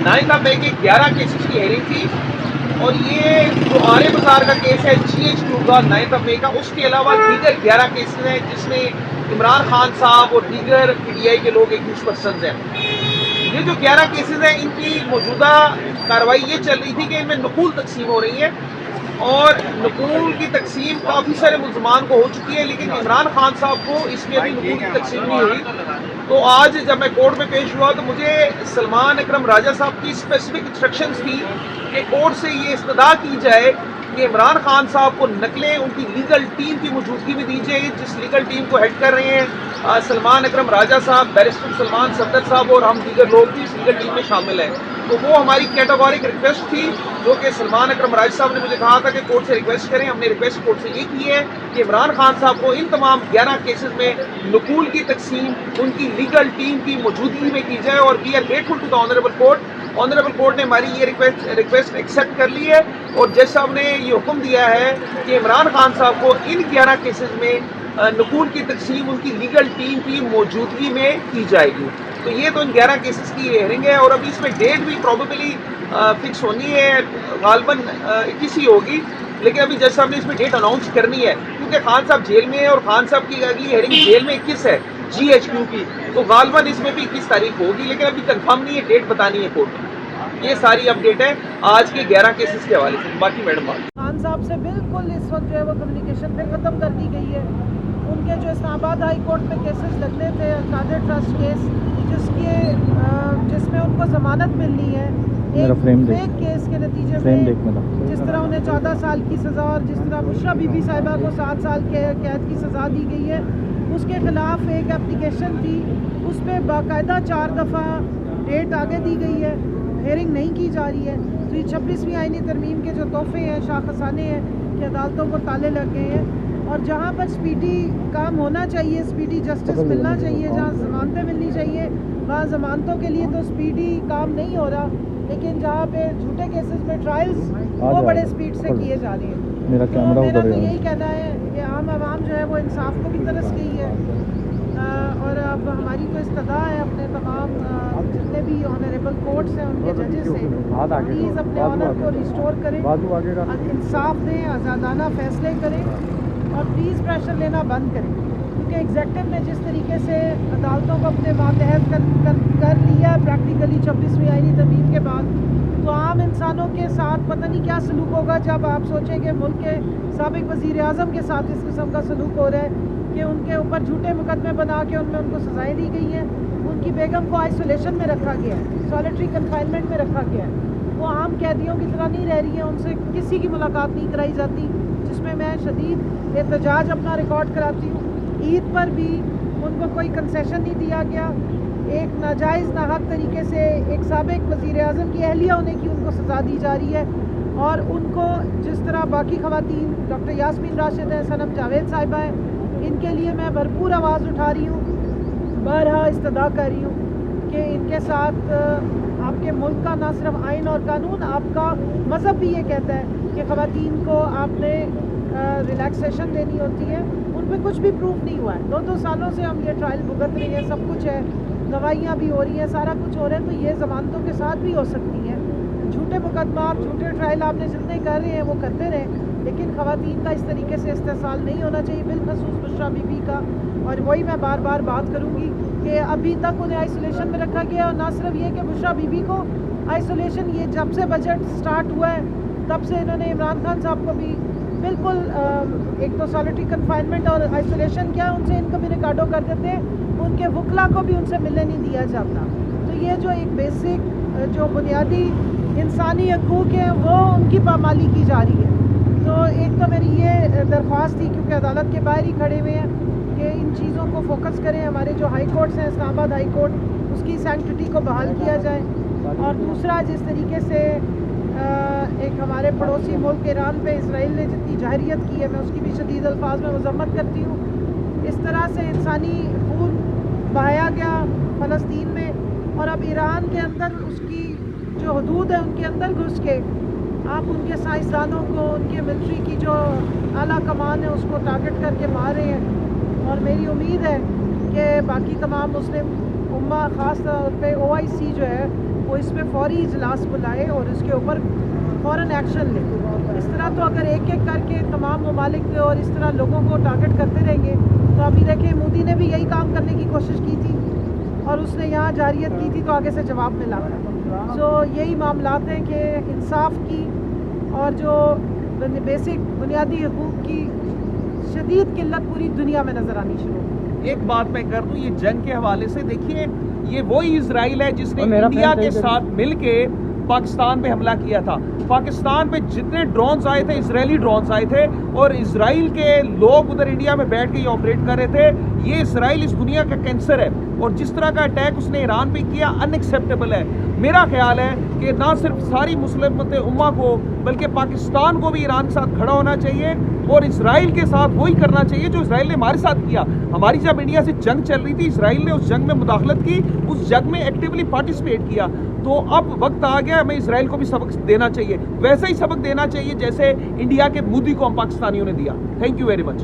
9 مئی کے 11 کیسز کی ہیئرنگ تھی، اور یہ جو آرے بازار کا کیس ہے GH2 کا 9 مئی کا، اس کے علاوہ دیگر 11 کیسز ہیں جس میں عمران خان صاحب اور دیگر PTI کے لوگ ایکیوز پرسنز ہیں۔ یہ جو 11 کیسز ہیں ان کی موجودہ کارروائی یہ چل رہی تھی کہ ان میں نقول تقسیم ہو رہی ہے، اور نقول کی تقسیم کافی سارے ملزمان کو ہو چکی ہے، لیکن عمران خان صاحب کو اس میں ابھی نقول کی تقسیم نہیں ہوئی۔ تو آج جب میں کورٹ میں پیش ہوا تو مجھے سلمان اکرم راجہ صاحب کی اسپیسیفک انسٹرکشنز تھی کہ کورٹ سے یہ استدعا کی جائے کہ عمران خان صاحب کو نقلیں ان کی لیگل ٹیم کی موجودگی میں دی جائے، جس لیگل ٹیم کو ہیڈ کر رہے ہیں سلمان اکرم راجہ صاحب، بیرسٹر سلمان صفدر صاحب، اور ہم دیگر لوگ بھی اس لیگل ٹیم میں شامل ہیں۔ تو وہ ہماری کیٹاگورک ریکویسٹ تھی جو کہ سلمان اکرم راجہ صاحب نے مجھے کہا تھا کہ کورٹ سے ریکویسٹ کریں۔ ہم نے ریکویسٹ کورٹ سے یہ کی ہے کہ عمران خان صاحب کو ان تمام 11 کیسز میں نقول کی تقسیم ان کی لیگل ٹیم کی موجودگی میں کی جائے، اور we are grateful to the honourable court. Honourable court نے ہماری یہ ریکویسٹ ایکسیپٹ کر لی ہے، اور جج صاحب نے یہ حکم دیا ہے کہ عمران خان صاحب کو ان 11 کیسز میں نقول کی تقسیم ان کی لیگل ٹیم کی موجودگی میں کی جائے گی۔ تو یہ تو ان 11 کیسز کی ہیئرنگ ہے، اور ابھی اس میں ڈیٹ بھی پروبیبلی فکس ہونی ہے، غالباً 21 ہی ہوگی، لیکن ابھی جج صاحب نے اس میں ڈیٹ اناؤنس کرنی ہے کیونکہ خان صاحب جیل میں ہے، اور خان صاحب کی اگلی ہیئرنگ جیل میں 21 ہے GH2 کی، تو غالباً اس میں بھی 21 تاریخ ہوگی، لیکن ابھی کنفرم نہیں ہے، ڈیٹ بتانی ہے کورٹ نے۔ یہ ساری اپڈیٹ ہے آج کے 11 کیسز کے حوالے سے۔ باقی میڈم بات خان صاحب سے بالکل اس وقت جو ہے وہ کمیونیکیشن پہ ختم کر دی گئی ہے۔ ان کے جو اسلام آباد ہائی کورٹ میں کیسز لگنے تھے، القادر ٹرسٹ کیس، جس میں ان کو ضمانت ملنی ہے ایک فیک کیس کے نتیجے میں، جس طرح انہیں 14 سال کی سزا اور جس طرح بشریٰ بی بی صاحبہ کو 7 سال کے قید کی سزا دی گئی ہے، اس کے خلاف ایک اپلیکیشن تھی، اس پہ باقاعدہ 4 دفعہ ڈیٹ آگے دی گئی ہے، ہیئرنگ نہیں کی جا رہی ہے۔ تو یہ 26ویں آئینی ترمیم کے جو تحفے ہیں، شاخسانے ہیں کہ عدالتوں کو تالے لگ گئے ہیں، اور جہاں پر سپیڈی کام ہونا چاہیے، سپیڈی جسٹس ملنا چاہیے، جہاں ضمانتیں ملنی چاہیے، وہاں ضمانتوں کے لیے تو سپیڈی کام نہیں ہو رہا، لیکن جہاں پہ جھوٹے کیسز میں ٹرائلز وہ بڑے سپیڈ سے کیے جا رہے ہیں۔ میرا تو یہی کہنا ہے کہ عام عوام جو ہے وہ انصاف کو بھی ترس گئی ہے، اور اب ہماری تو استدعا ہے اپنے تمام جتنے بھی آنریبل کورٹس ہیں ان کے ججز سے، پلیز اپنے آنر کو ریسٹور کریں، انصاف دیں، آزادانہ فیصلے کریں، اور پلیز پریشر لینا بند کریں، کیونکہ ایگزیکٹو نے جس طریقے سے عدالتوں کو اپنے ماتحت کر لیا ہے پریکٹیکلی 26ویں آئینی ترمیم کے بعد، تو عام انسانوں کے ساتھ پتہ نہیں کیا سلوک ہوگا جب آپ سوچیں کہ ملک کے سابق وزیر اعظم کے ساتھ اس قسم کا سلوک ہو رہا ہے کہ ان کے اوپر جھوٹے مقدمے بنا کے ان کو سزائیں دی گئی ہیں، ان کی بیگم کو آئسولیشن میں رکھا گیا ہے، سالیٹری کنفائنمنٹ میں رکھا گیا ہے، وہ عام قیدیوں کی طرح نہیں رہ رہی ہیں، ان سے کسی کی ملاقات نہیں کرائی جاتی، جس میں میں شدید احتجاج اپنا ریکارڈ کراتی ہوں۔ عید پر بھی ان کو کوئی کنسیشن نہیں دیا گیا، ایک ناجائز ناحق طریقے سے ایک سابق وزیر اعظم کی اہلیہ ہونے کی ان کو سزا دی جا رہی ہے، اور ان کو جس طرح باقی خواتین ڈاکٹر یاسمین راشد ہیں، صنم جاوید صاحبہ ہیں، ان کے لیے میں بھرپور آواز اٹھا رہی ہوں، بارہا استدعا کر رہی ہوں کہ ان کے ساتھ آپ کے ملک کا نہ صرف آئین اور قانون، آپ کا مذہب بھی یہ کہتا ہے کہ خواتین کو آپ نے ریلیکسیشن دینی ہوتی ہے، ان پہ کچھ بھی پروف نہیں ہوا ہے، 2 سالوں سے ہم یہ ٹرائل بھگت رہے ہیں، سب کچھ ہے، گواہیاں بھی ہو رہی ہیں، سارا کچھ ہو رہا ہے، تو یہ ضمانتوں کے ساتھ بھی ہو سکتی ہیں۔ جھوٹے مقدمات، جھوٹے ٹرائل آپ نے جتنے کر رہے ہیں وہ کرتے رہیں، لیکن خواتین کا اس طریقے سے استحصال نہیں ہونا چاہیے، بالخصوص بشریٰ بی بی کا، اور وہی میں بار بار بات کروں گی کہ ابھی تک انہیں آئسولیشن میں رکھا گیا، اور نہ صرف یہ کہ بشریٰ بی بی کو آئسولیشن، یہ جب سے بجٹ سٹارٹ ہوا ہے تب سے انہوں نے عمران خان صاحب کو بھی بالکل ایک تو سالیٹری کنفائنمنٹ اور آئسولیشن کیا ان سے انکمیونیکاڈو کر دیتے ہیں، ان کے وکلا کو بھی ان سے ملنے نہیں دیا جاتا۔ تو یہ جو ایک بیسک جو بنیادی انسانی حقوق ہیں وہ ان کی پامالی کی جا رہی ہے۔ تو ایک تو میری یہ درخواست تھی، کیونکہ عدالت کے باہر ہی کھڑے ہوئے ہیں، کہ ان چیزوں کو فوکس کریں، ہمارے جو ہائی کورٹس ہیں، اسلام آباد ہائی کورٹ، اس کی سینکٹٹی کو بحال کیا جائے، اور دوسرا جس طریقے سے ایک ہمارے پڑوسی ملک ایران پہ اسرائیل نے جتنی جارحیت کی ہے، میں اس کی بھی شدید الفاظ میں مذمت کرتی ہوں۔ اس طرح سے انسانی خون بہایا گیا فلسطین میں، اور اب ایران کے اندر اس کی جو حدود ہے ان کے اندر گھس کے آپ ان کے سائنسدانوں کو، ان کے ملٹری کی جو اعلیٰ کمان ہے اس کو ٹارگٹ کر کے مار رہے ہیں، اور میری امید ہے کہ باقی تمام مسلم امہ، خاص طور پہ OIC جو ہے وہ اس پہ فوری اجلاس بلائے اور اس کے اوپر فوراً ایکشن لے. اس طرح تو اگر ایک ایک کر کے تمام ممالک اور اس طرح لوگوں کو ٹارگٹ کرتے رہیں گے تو ابھی دیکھیں مودی نے بھی یہی کام کرنے کی کوشش کی تھی اور اس نے یہاں جارحیت کی تھی تو آگے سے جواب ملا. سو یہی معاملات ہیں کہ انصاف کی اور جو بیسک بنیادی حقوق کی شدید قلت پوری دنیا میں نظر آنی شروع ہوئی. ایک بات میں کر دوں یہ جنگ کے حوالے سے، دیکھیے یہ وہی اسرائیل ہے جس نے انڈیا کے ساتھ مل کے پاکستان پہ حملہ کیا تھا. پاکستان پہ جتنے ڈرونز آئے تھے اسرائیلی ڈرونز آئے تھے اور اسرائیل کے لوگ ادھر انڈیا میں بیٹھ کے یہ آپریٹ کر رہے تھے. یہ اسرائیل اس دنیا کا کینسر ہے اور جس طرح کا اٹیک اس نے ایران پہ کیا ان ایکسیپٹیبل ہے. میرا خیال ہے کہ نہ صرف ساری مسلم امہ کو بلکہ پاکستان کو بھی ایران کے ساتھ کھڑا ہونا چاہیے اور اسرائیل کے ساتھ وہی کرنا چاہیے جو اسرائیل نے ہمارے ساتھ کیا. ہماری جب انڈیا سے جنگ چل رہی تھی اسرائیل نے اس جنگ میں مداخلت کی، اس جنگ میں ایکٹیولی پارٹیسپیٹ کیا. تو اب وقت آ گیا ہمیں اسرائیل کو بھی سبق دینا چاہیے، ویسا ہی سبق دینا چاہیے جیسے انڈیا کے مودی کو ہم پاکستانیوں نے دیا. Thank you very much.